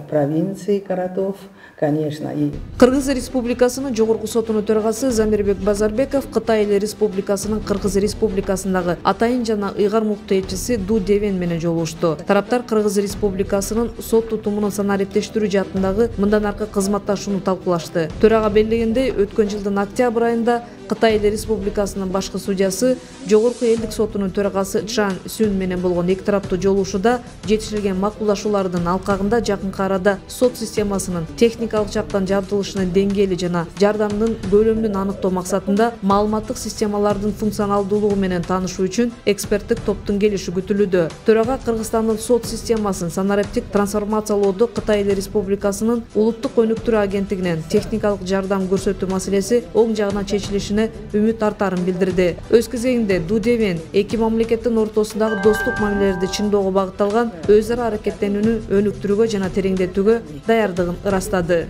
Провинции городов, конечно, и Кыргыз Республикасынын Жогорку сотунун төрагасы Замирбек Базарбеков Кытай Эл Республикасынын Кыргыз Республикасындагы атайын жана ыйгар мукты элчиси Ду Девен менен жолугушту. Тараптар Кыргыз Республикасынын сот тутумунун санариптештирүү жаатындагы мындан аркы кызматташууну талкуулашты. Төрага белгилегендей, өткөн жылдын октябрь айында Кытай Эл Республикасынын башкы судьясы Жогорку элдик сотунун төрагасы Чжан Сюн менен болгон эки тараптуу жолугушууда жетишилген макулдашуулардын алкагында жакынкы арада сот системасынын техникалык жактан жабдылышынын деңгээли жана жардамдын көлөмүн аныктоо максатында маалыматтык системалардын функционалдуулугу менен таанышуу үчүн эксперттик топтун келиши күтүлүүдө. Төрага Кыргызстандын сот системасын санариптик трансформациялоодо Кытай Эл Республикасынын улуттук өнүктүрүү агенттигинен техникалык жардам көрсөтүү маселеси оң жагынан чечилишине үмүт артарын билдирди. Өз кезегинде Ду Девен эки мамлекеттин ортосундагы достук мамилелерди чыңдоого багытталган өз ара аракеттенүүнү өнүктүрүүгө жана тереңдетүүгө даярдыгын ырастады.